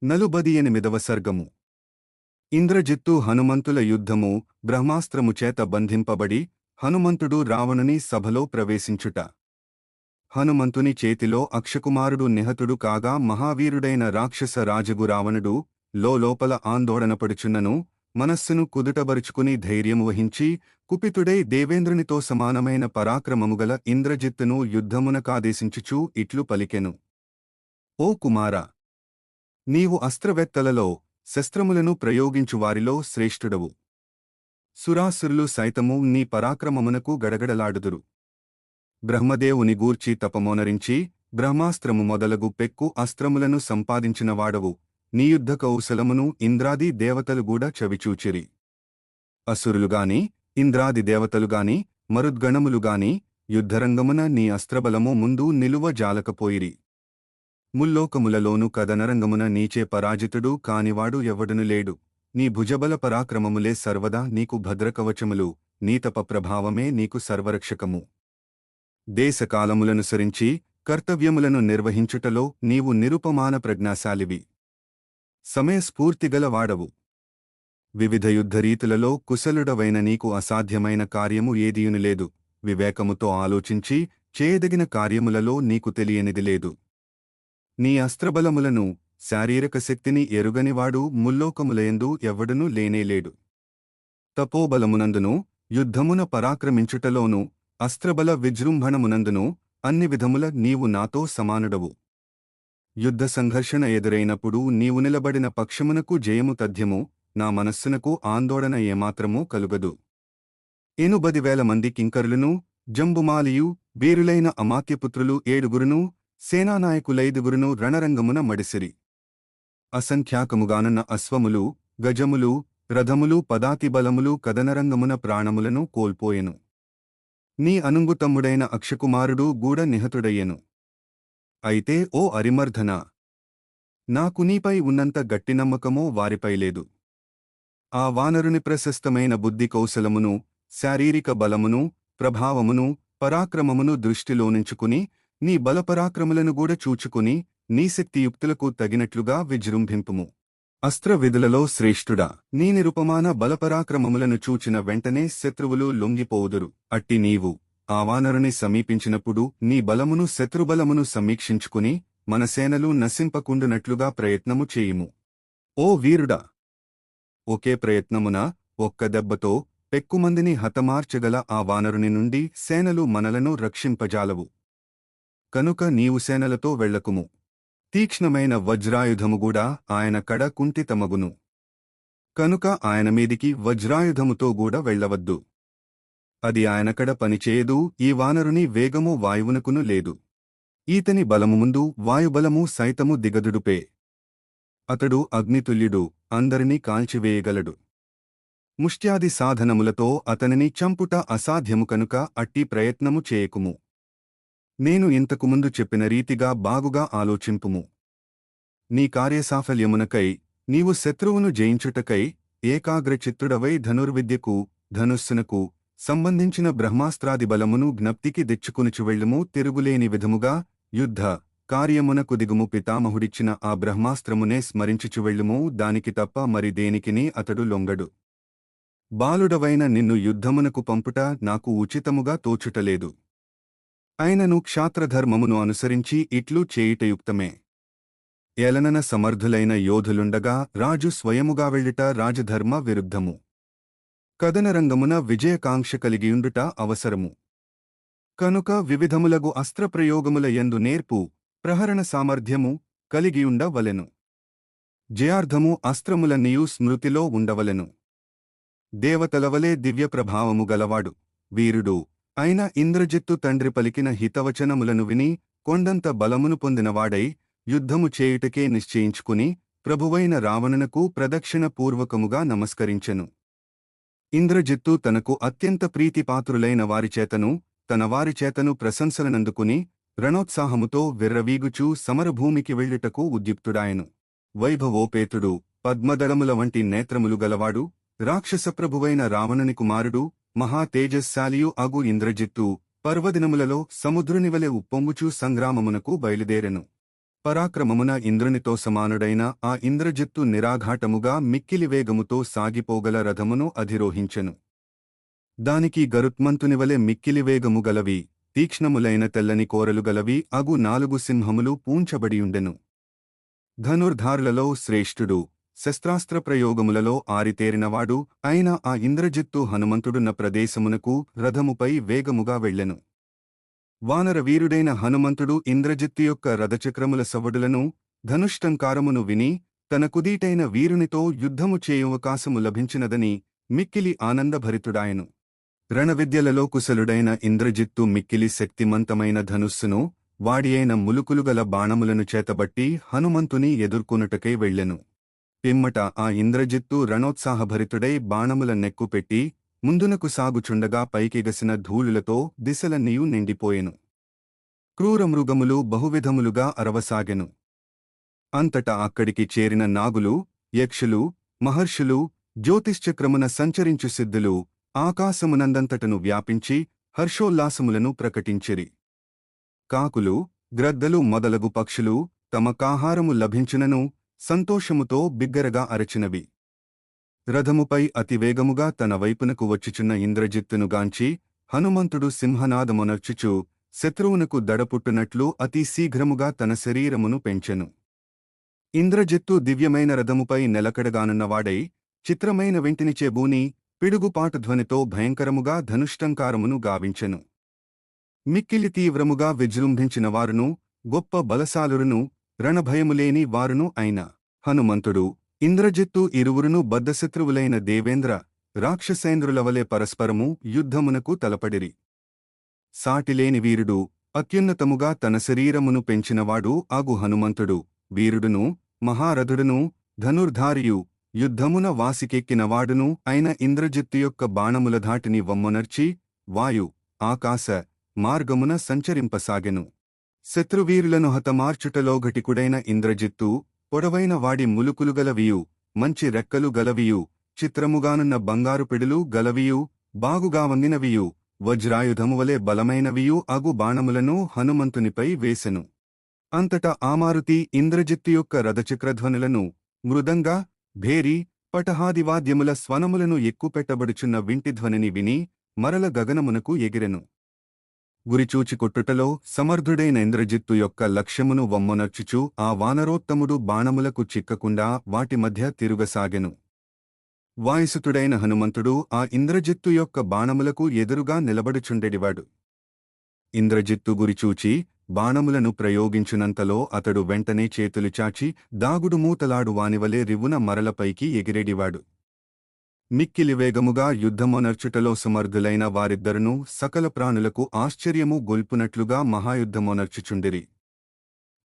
48వ సర్గము. ఇంద్రజిత్తు హనుమంతుల యుద్ధము. బ్రహ్మాస్త్రము చేత బంధింపబడి హనుమంతుడు రావణుని సభలో ప్రవేశించుట. హనుమంతుని చేతిలో అక్షకుమారుడు నిహతుడు కాగా మహావీరుడైన రాక్షస రాజగు రావణుడు లోపల ఆందోళనపడుచున్నను మనస్సును కుదుటబరుచుకుని ధైర్యము వహించి కుపితుడై దేవేంద్రునితో సమానమైన పరాక్రమముగల ఇంద్రజిత్తును యుద్ధమునకాదేశించుచూ ఇట్లు పలికెను. ఓ కుమారా! నీవు అస్త్రవేత్తలలో శస్త్రములను ప్రయోగించువారిలో శ్రేష్ఠుడవు. సురాసురులు సైతము నీ పరాక్రమమునకు గడగడలాడుదురు. బ్రహ్మదేవుని గూర్చి తపమోనరించి బ్రహ్మాస్త్రము మొదలగు పెక్కు అస్త్రములను సంపాదించినవాడవు. నీ యుద్ధ కౌశలమును ఇంద్రాది దేవతలుగూడా చవిచూచిరి. అసురులుగాని ఇంద్రాది దేవతలుగాని మరుద్గణములుగాని యుద్ధరంగమున నీ అస్త్రబలము ముందు నిలువ జాలకపోయిరి. ముల్లోకములలోను కదనరంగమున నీచే పరాజితుడు కానివాడు ఎవడును లేడు. నీ భుజబల పరాక్రమములే సర్వదా నీకు భద్రకవచములు, నీతప ప్రభావమే నీకు సర్వరక్షకము. దేశకాలములనుసరించి కర్తవ్యములను నిర్వహించుటలో నీవు నిరుపమాన ప్రజ్ఞాశాలివి. సమయస్ఫూర్తిగల వాడవు. వివిధ యుద్ధరీతులలో కుశలుడవైన నీకు అసాధ్యమైన కార్యము ఏదియును లేదు. వివేకముతో ఆలోచించి చేయదగిన కార్యములలో నీకు తెలియనిది లేదు. నీ అస్త్రబలములను శారీరక శక్తిని ఎరుగనివాడు ముల్లోకములయందు ఎవడునూ లేనేలేడు. తపోబలమునందును యుద్ధమున పరాక్రమించుటలోనూ అస్త్రబల విజృంభణమునందును అన్ని విధముల నీవు నాతో సమానుడవు. యుద్ధ సంఘర్షణ ఎదురైనప్పుడు నీవు నిలబడిన పక్షమునకు జయము తథ్యము, నా మనస్సునకు ఆందోళన ఏమాత్రమూ కలుగదు. 80,000 మంది కింకరులను జంబుమాలియు వీరులైన అమాత్యపుత్రులు 7గురును సేనానాయకులైదుగురును రణరంగమున మడిసిరి. అసంఖ్యాకముగానున్న అశ్వములు, గజములు, రథములు, పదాతిబలములు కదనరంగమున ప్రాణములను కోల్పోయెను. నీ అనుంగుతమ్ముడైన అక్షకుమారుడు గూడ నిహతుడయ్యెను. అయితే ఓ అరిమర్ధనా! నాకు నీపై ఉన్నంత గట్టి నమ్మకమో వారిపై లేదు. ఆ వానరుని ప్రశస్తమైన బుద్ధి కౌశలమును, శారీరిక బలమును, ప్రభావమును, పరాక్రమమును దృష్టిలోనుంచుకుని నీ బలపరాక్రములను గూడా చూచుకుని నీ శక్తియుక్తులకు తగినట్లుగా విజృంభింపుము. అస్త్రవిధులలో శ్రేష్ఠుడా! నీ నిరుపమాన బలపరాక్రమములను చూచిన వెంటనే శత్రువులు లొంగిపోవుదురు. అట్టి నీవు ఆ వానరుని సమీపించినప్పుడు నీ బలమును శత్రుబలమును సమీక్షించుకుని మన సేనలు నశింపకుండునట్లుగా ప్రయత్నము చేయుము. ఓ వీరుడా! ఒకే ప్రయత్నమున ఒక్క దెబ్బతో పెక్కుమందిని హతమార్చగల ఆ వానరుని నుండి సేనలు మనలను రక్షింపజాలవు. కనుక నీవు సేనలతో వెళ్లకుము. తీక్ష్ణమైన వజ్రాయుధముగూడా ఆయన కడ కుంఠితమగును. కనుక ఆయన మీదికి వజ్రాయుధముతో గూడా వెళ్లవద్దు. అది ఆయనకడ పనిచేయదు. ఈ వానరుని వేగము వాయువునకును లేదు. ఈతని బలము ముందు వాయుబలము సైతము దిగదుడుపే. అతడు అగ్నితుల్యుడు, అందరినీ కాల్చివేయగలడు. ముష్ట్యాది సాధనములతో అతనిని చంపుట అసాధ్యము కనుక అట్టి ప్రయత్నము చేయకుము. నేను ఇంతకుముందు చెప్పిన రీతిగా బాగుగా ఆలోచింపుము. నీ కార్యసాఫల్యమునకై నీవు శత్రువును జయించుటకై ఏకాగ్రచిత్తుడవై ధనుర్విద్యకు, ధనుస్సునకు సంబంధించిన బ్రహ్మాస్త్రాది బలమును జ్ఞప్తికి తెచ్చుకునుచు వెళ్ళుము. తిరుగులేని విధముగా యుద్ధ కార్యమునకు దిగుము. పితామహుడిచ్చిన ఆ బ్రహ్మాస్త్రమునే స్మరించుచు వెళ్ళుము. దానికి తప్ప మరి దేనికిని అతడు లొంగడు. బాలుడవైన నిన్ను యుద్ధమునకు పంపుట నాకు ఉచితముగా తోచుటలేదు. అయినను క్షాత్రధర్మమును అనుసరించి ఇట్లు చేయుటయుక్తమే. ఏలనన సమర్థులైన యోధులుండగా రాజు స్వయముగా వెళ్ళుట రాజధర్మ విరుద్ధము. కదనరంగమున విజయకాంక్ష కలిగియుండుట అవసరము. కనుక వివిధములగు అస్త్రప్రయోగముల యందు నేర్పు, ప్రహరణ సామర్థ్యము కలిగియుండవలెను. జయార్థము అస్త్రములన్నీయు స్మృతిలో ఉండవలెను. దేవతలవలే దివ్యప్రభావము గలవాడు, వీరుడు అయిన ఇంద్రజిత్తు తండ్రి పలికిన హితవచనములను విని కొండంత బలమును పొందినవాడై యుద్ధము చేయుటకే నిశ్చయించుకుని ప్రభువైన రావణునకు ప్రదక్షిణపూర్వకముగా నమస్కరించెను. ఇంద్రజిత్తు తనకు అత్యంత ప్రీతిపాత్రులైన వారిచేతను తన వారిచేతను ప్రశంసలనందుకుని రణోత్సాహముతో విర్రవీగుచూ సమరభూమికి వెళ్ళుటకు ఉద్యుక్తుడాయెను. వైభవోపేతుడు, పద్మదళముల వంటి నేత్రములు గలవాడు, రాక్షసప్రభువైన రావణుని కుమారుడు, మహా తేజస్శాలియు అగు ఇంద్రజిత్తు పర్వదినములలో సముద్రునివలె ఉప్పొంగుచూ సంగ్రామమునకు బయలుదేరెను. పరాక్రమమున ఇంద్రునితో సమానుడైన ఆ ఇంద్రజిత్తు నిరాఘాటముగా మిక్కిలి వేగముతో సాగిపోగల రథమును అధిరోహించెను. దానికి గరుత్మంతునివలె మిక్కిలి వేగము గలవి, తీక్ష్ణములైన తెల్లని కోరలు గలవి అగు 4 సింహములు పూంచబడియుండెను. ధనుర్ధారులలో శ్రేష్ఠుడు, శస్త్రాస్త్ర ప్రయోగములలో ఆరితేరినవాడు అయిన ఆ ఇంద్రజిత్తు హనుమంతుడున్న ప్రదేశమునకు రథముపై వేగముగా వెళ్ళెను. వానరవీరుడైన హనుమంతుడు ఇంద్రజిత్తు యొక్క రథచక్రముల సవడులను, ధనుష్టంకారమును విని, తన కుదీటైన వీరునితో యుద్ధము చేయువకాశము లభించినదని మిక్కిలి ఆనందభరితుడాయెను. రణవిద్యలలో కుశలుడైన ఇంద్రజిత్తు మిక్కిలి శక్తిమంతమైన ధనుస్సును, వాడియైన ములుకులుగల బాణములను చేతబట్టి హనుమంతుని ఎదుర్కొనుటకై వెళ్ళెను. పిమ్మట ఆ ఇంద్రజిత్తు రణోత్సాహభరితుడై బాణముల నెక్కుపెట్టి ముందునకు సాగుచుండగా పైకెగసిన ధూళులతో దిశలన్నీయు నిండిపోయెను. క్రూరమృగములు బహువిధములుగా అరవసాగెను. అంతటా అక్కడికి చేరిన నాగులు, యక్షులు, మహర్షులు, జ్యోతిశ్చక్రమున సంచరించు సిద్ధులు ఆకాశమునందంతటను వ్యాపించి హర్షోల్లాసములను ప్రకటించిరి. కాకులు, గ్రద్దలు మొదలగు పక్షులు తమ కాహారము లభించునను సంతోషముతో బిగ్గరగా అరచినవి. రథముపై అతివేగముగా తన వైపునకు వచ్చుచున్న ఇంద్రజిత్తునుగాంచి హనుమంతుడు సింహనాదమునర్చుచు శత్రువునకు దడపుట్టునట్లు అతి శీఘ్రముగా తన శరీరమును పెంచెను. ఇంద్రజిత్తు దివ్యమైన రథముపై నెలకడగానున్నవాడై చిత్రమైన వెంటినిచే బూని పిడుగుపాటు ధ్వనితో భయంకరముగా ధనుష్టంకారమును గావించెను. మిక్కిలి తీవ్రముగా విజృంభించిన వారును, గొప్ప బలశాలురును, రణభయములేని వారును అయిన హనుమంతుడు, ఇంద్రజిత్తు ఇరువురును బద్ధశత్రువులైన దేవేంద్ర, రాక్షసేంద్రులవలె పరస్పరము యుద్ధమునకు తలపడిరి. సాటిలేని వీరుడు, అత్యున్నతముగా తన శరీరమును పెంచినవాడు ఆగు హనుమంతుడు, వీరుడును, మహారథుడును, ధనుర్ధారియు, యుద్ధమున వాసికెక్కినవాడును అయిన ఇంద్రజిత్తు యొక్క బాణముల ధాటిని వమ్మొనర్చి వాయు, ఆకాశ మార్గమున సంచరింపసాగెను. శత్రువీరులను హతమార్చుటలో ఘటికుడైన ఇంద్రజిత్తు పొడవైన వాడి ములుకులుగలవియు, మంచి రెక్కలు గలవియు, చిత్రముగానున్న బంగారు పిడులు గలవియు, బాగుగా వంగినవియు, వజ్రాయుధమువలె బలమైనవియు అగు బాణములను హనుమంతునిపై వేసెను. అంతటా ఆమారుతి ఇంద్రజిత్తు యొక్క రథచక్రధ్వనులను, మృదంగ, భేరి, పటహాదివాద్యముల స్వనములను ఎక్కుపెట్టబడుచున్న వింటిధ్వనిని విని మరల గగనమునకు ఎగిరెను. గురిచూచి కొట్టుటలో సమర్థుడైన ఇంద్రజిత్తు యొక్క లక్ష్యమును వమ్మొనర్చుచు ఆ వానరోత్తముడు బాణములకు చిక్కకుండా వాటి మధ్య తిరుగసాగెను. వాయుసుతుడైన హనుమంతుడు ఆ ఇంద్రజిత్తు యొక్క బాణములకు ఎదురుగా నిలబడుచుండెడివాడు. ఇంద్రజిత్తు గురిచూచి బాణములను ప్రయోగించునంతలో అతడు వెంటనే చేతులు చాచి దాగుడు మూతలాడు వానివలే రివ్వున మరలపైకి ఎగిరేడివాడు. మిక్కిలి వేగముగా యుద్ధమొనర్చుటలో సమర్థులైన వారిద్దరును సకల ప్రాణులకు ఆశ్చర్యము గొల్పునట్లుగా మహాయుద్ధమొనర్చుచుండిరి.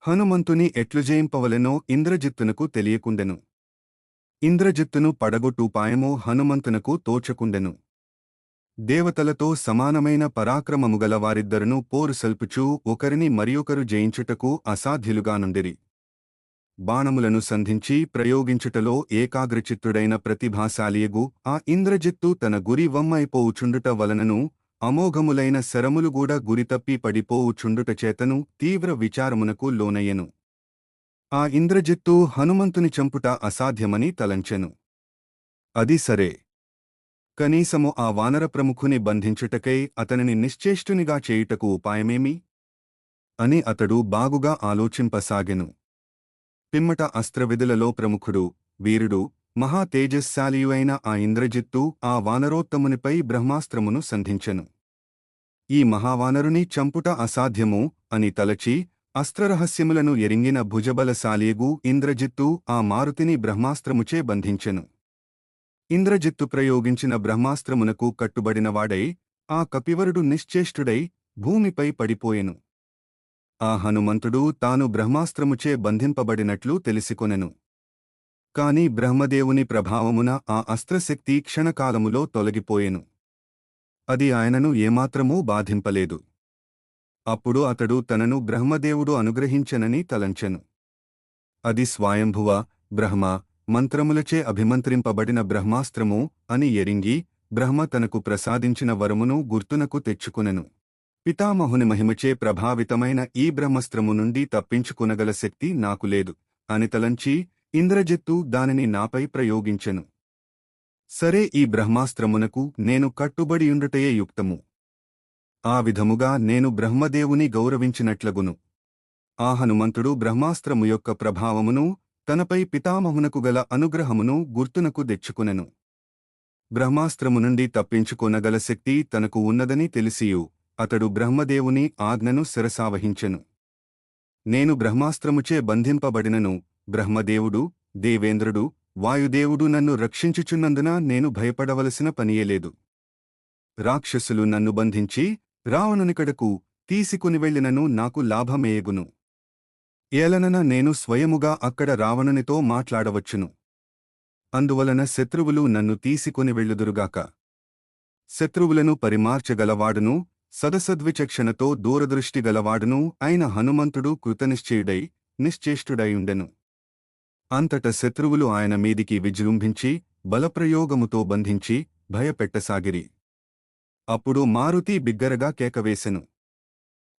హనుమంతుని ఎట్లు జయింపవలెనో ఇంద్రజిత్తునకు తెలియకుండెను. ఇంద్రజిత్తును పడగొట్టుపాయమో హనుమంతునకు తోచకుండెను. దేవతలతో సమానమైన పరాక్రమముగల వారిద్దరును పోరు సల్పుచూ ఒకరిని మరియొకరు జయించుటకు అసాధ్యులుగానుండిరి. బాణములను సంధించి ప్రయోగించుటలో ఏకాగ్రచిత్తుడైన ప్రతిభాశాలియగు ఆ ఇంద్రజిత్తు తన గురి వమ్మైపోవుచుండుట వలనను అమోఘములైన శరములుగూడ గురితప్పి పడిపోవుచుండుటచేతను తీవ్ర విచారమునకు లోనయ్యెను. ఆ ఇంద్రజిత్తు హనుమంతుని చంపుట అసాధ్యమని తలంచెను. అది సరే, కనీసము ఆ వానర ప్రముఖుని బంధించుటకై అతనిని నిశ్చేష్టునిగా చేయుటకు ఉపాయమేమి అని అతడు బాగుగా ఆలోచింపసాగెను. పిమ్మట అస్త్రవిధులలో ప్రముఖుడు, వీరుడు, మహా తేజస్శాలియు అయిన ఆ ఇంద్రజిత్తు ఆ వానరోత్తమునిపై బ్రహ్మాస్త్రమును సంధించెను. ఈ మహావానరుని చంపుట అసాధ్యము అని తలచి అస్త్రరహస్యములను ఎరింగిన భుజబలశాలియగు ఇంద్రజిత్తు ఆ మారుతిని బ్రహ్మాస్త్రముచే బంధించెను. ఇంద్రజిత్తు ప్రయోగించిన బ్రహ్మాస్త్రమునకు కట్టుబడినవాడై ఆ కపివరుడు నిశ్చేష్టుడై భూమిపై పడిపోయెను. ఆ హనుమంతుడు తాను బ్రహ్మాస్త్రముచే బంధింపబడినట్లు తెలిసికొనెను. కాని బ్రహ్మదేవుని ప్రభావమున ఆ అస్త్రశక్తి క్షణకాలములో తొలగిపోయెను. అది ఆయనను ఏమాత్రమూ బాధింపలేదు. అప్పుడు అతడు తనను బ్రహ్మదేవుడు అనుగ్రహించెనని తలంచెను. అది స్వయంభువ, బ్రహ్మ మంత్రములచే అభిమంత్రింపబడిన బ్రహ్మాస్త్రము అని ఎరింగి బ్రహ్మ తనకు ప్రసాదించిన వరమును గుర్తునకు తెచ్చుకొనెను. పితామహుని మహిమచే ప్రభావితమైన ఈ బ్రహ్మాస్త్రము నుండి తప్పించుకునగల శక్తి నాకు లేదు అని తలంచి ఇంద్రజిత్తు దానిని నాపై ప్రయోగించెను. సరే, ఈ బ్రహ్మాస్త్రమునకు నేను కట్టుబడియుండుటయే యుక్తము. ఆ విధముగా నేను బ్రహ్మదేవుని గౌరవించినట్లగును. ఆ హనుమంతుడు బ్రహ్మాస్త్రము యొక్క ప్రభావమును తనపై పితామహునకు గల అనుగ్రహమును గుర్తునకు తెచ్చుకునెను. బ్రహ్మాస్త్రము నుండి తప్పించుకొనగల శక్తి తనకు ఉన్నదని తెలిసియు అతడు బ్రహ్మదేవుని ఆజ్ఞను శిరసావహించెను. నేను బ్రహ్మాస్త్రముచే బంధింపబడినను బ్రహ్మదేవుడు, దేవేంద్రుడు, వాయుదేవుడు నన్ను రక్షించుచున్నందున నేను భయపడవలసిన పనియేలేదు. రాక్షసులు నన్ను బంధించి రావణునికడకు తీసుకుని వెళ్ళినను నాకు లాభమేయగును. ఏలనన నేను స్వయముగా అక్కడ రావణునితో మాట్లాడవచ్చును. అందువలన శత్రువులు నన్ను తీసుకుని వెళ్ళుదురుగాక. శత్రువులను పరిమార్చగలవాడును సదసద్విచక్షణతో దూరదృష్టిగలవాడును అయిన హనుమంతుడు కృతనిశ్చయుడై నిశ్చేష్టుడైయుండెను. అంతట శత్రువులు ఆయన మీదికి విజృంభించి బలప్రయోగముతో బంధించి భయపెట్టసాగిరి. అప్పుడు మారుతి బిగ్గరగా కేకవేసెను.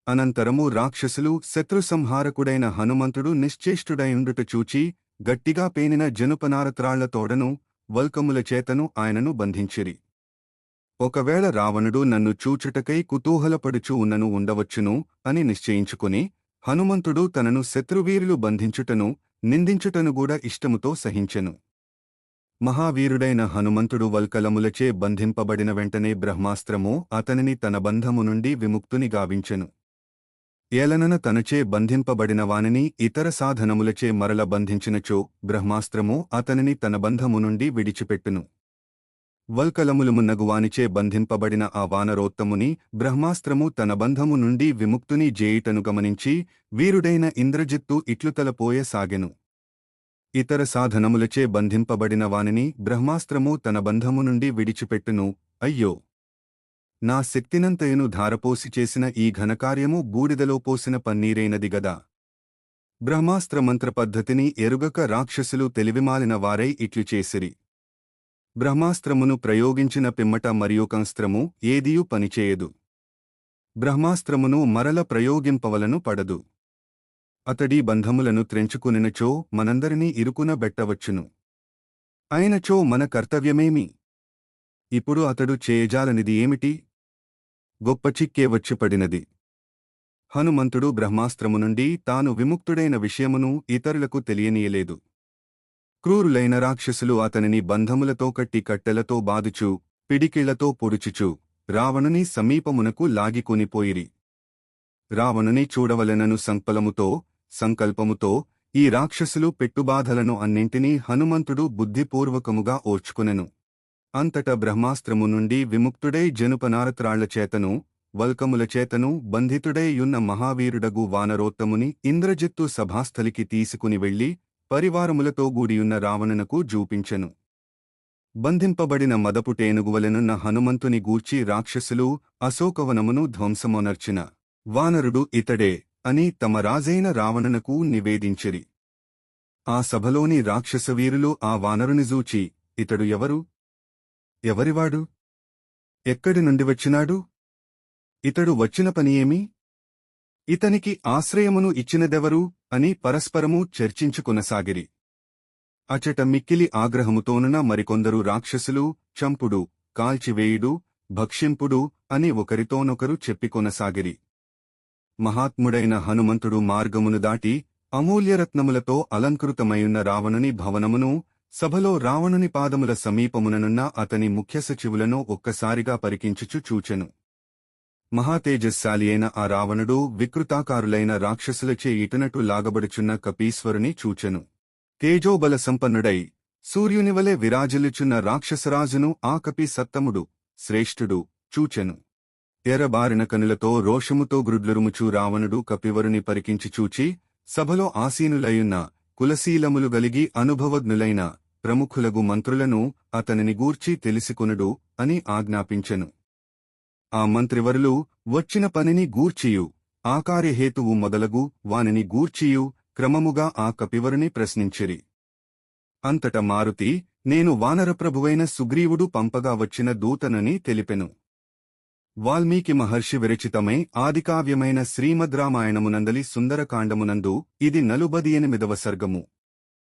అనంతరము రాక్షసులు శత్రుసంహారకుడైన హనుమంతుడు నిశ్చేష్టుడైయుండుట చూచి గట్టిగా పేనిన జనుపనారత్రాళ్లతోడను వల్కముల చేతను ఆయనను బంధించిరి. ఒకవేళ రావణుడు నన్ను చూచుటకై కుతూహలపడుచు ఉన్నను ఉండవచ్చును అని నిశ్చయించుకుని హనుమంతుడు తనను శత్రువీరులు బంధించుటను నిందించుటనుగూడా ఇష్టముతో సహించెను. మహావీరుడైన హనుమంతుడు వల్కలములచే బంధింపబడిన వెంటనే బ్రహ్మాస్త్రము అతనిని తన బంధము నుండి విముక్తుని గావించెను. ఏలనన తనచే బంధింపబడిన వానిని ఇతర సాధనములచే మరల బంధించినచో బ్రహ్మాస్త్రము అతనిని తన బంధము నుండి విడిచిపెట్టును. వల్కలములుమున్నగువానిచే బంధింపబడిన ఆ వానరోత్తముని బ్రహ్మాస్త్రము తన బంధము నుండి విముక్తుని జేయుటను గమనించి వీరుడైన ఇంద్రజిత్తు ఇట్లు తలపోయసాగెను. ఇతర సాధనములచే బంధింపబడిన వానిని బ్రహ్మాస్త్రము తన బంధము నుండి విడిచిపెట్టును. అయ్యో, నా శక్తినంతయును ధారపోసి చేసిన ఈ ఘనకార్యము బూడిదలో పోసిన పన్నీరైనది గదా. బ్రహ్మాస్త్రమంత్రపద్ధతిని ఎరుగక రాక్షసులు తెలివిమాలిన వారై ఇట్లు చేసిరి. బ్రహ్మాస్త్రమును ప్రయోగించిన పిమ్మట మరియొకంస్త్రము ఏదియూ పనిచేయదు. బ్రహ్మాస్త్రమును మరల ప్రయోగింపవలను పడదు. అతడి బంధములను త్రెంచుకునినచో మనందరినీ ఇరుకున బెట్టవచ్చును. అయినచో మన కర్తవ్యమేమి? ఇప్పుడు అతడు చేయజాలనిది ఏమిటి? గొప్ప చిక్కే వచ్చిపడినది. హనుమంతుడు బ్రహ్మాస్త్రము నుండి తాను విముక్తుడైన విషయమును ఇతరులకు తెలియనీయలేదు. క్రూరులైన రాక్షసులు అతనిని బంధములతో కట్టి కట్టెలతో బాదుచు పిడికిళ్లతో పొడుచుచు రావణుని సమీపమునకు లాగికొనిపోయిరి. రావణుని చూడవలెనను సంకల్పముతో ఈ రాక్షసులు పెట్టుబాధలను అన్నింటినీ హనుమంతుడు బుద్ధిపూర్వకముగా ఓర్చుకునెను. అంతట బ్రహ్మాస్త్రము నుండి విముక్తుడై జనుపనారత్రాళ్లచేతను వల్కములచేతను బంధితుడై యున్న మహావీరుడగు వానరోత్తముని ఇంద్రజిత్తు సభాస్థలికి తీసుకుని వెళ్లి పరివారములతో గూడియున్న రావణునకు జూపించెను. బంధింపబడిన మదపుటేనుగువలెనున్న హనుమంతుని గూర్చి రాక్షసులు అశోకవనమును ధ్వంసమొనర్చిన వానరుడు ఇతడే అని తమ రాజైన రావణునకు నివేదించిరి. ఆ సభలోని రాక్షసవీరులు ఆ వానరుని జూచి, ఇతడు ఎవరు? ఎవరివాడు? ఎక్కడి నుండి వచ్చినాడు? ఇతడు వచ్చిన పని ఏమి? ఇతనికి ఆశ్రయమును ఇచ్చినదెవరు అని పరస్పరము చర్చించుకొనసాగిరి. అచట మిక్కిలి ఆగ్రహముతోనున మరికొందరు రాక్షసులు చంపుడు, కాల్చివేయుడు, భక్షింపుడు అని ఒకరితోనొకరు చెప్పికొనసాగిరి. మహాత్ముడైన హనుమంతుడు మార్గమును దాటి అమూల్యరత్నములతో అలంకృతమయున్న రావణుని భవనమును సభలో రావణుని పాదముల సమీపముననున్న అతని ముఖ్యసచివులను ఒక్కసారిగా పరికించుచు చూచెను. మహాతేజస్శాలి అయిన ఆ రావణుడు వికృతాకారులైన రాక్షసులచే ఇటునటు లాగబడుచున్న కపీశ్వరుని చూచెను. తేజోబల సంపన్నుడై సూర్యునివలె విరాజిల్లుచున్న రాక్షసరాజును ఆ కపి సత్తముడు శ్రేష్ఠుడు చూచెను. ఎర్రబారిన కనులతో రోషముతో గ్రుడ్లురుముచు రావణుడు కపివరుని పరికించి చూచి సభలో ఆసీనులయున్న కులశీలములు గలిగి అనుభవజ్ఞులైన ప్రముఖులగు మంత్రులను అతనిని గూర్చి తెలిసికొనుడు అని ఆజ్ఞాపించెను. ఆ మంత్రివరులు వచ్చిన పనిని గూర్చియు ఆకార్యహేతువు మొదలగు వానిని గూర్చియు క్రమముగా ఆ కపివరుని ప్రశ్నించిరి. అంతట మారుతి, నేను వానరప్రభువైన సుగ్రీవుడు పంపగా వచ్చిన దూతనని తెలిపెను. వాల్మీకి మహర్షి విరచితమై ఆదికావ్యమైన శ్రీమద్రామాయణమునందలి సుందరకాండమునందు ఇది 48వ సర్గము.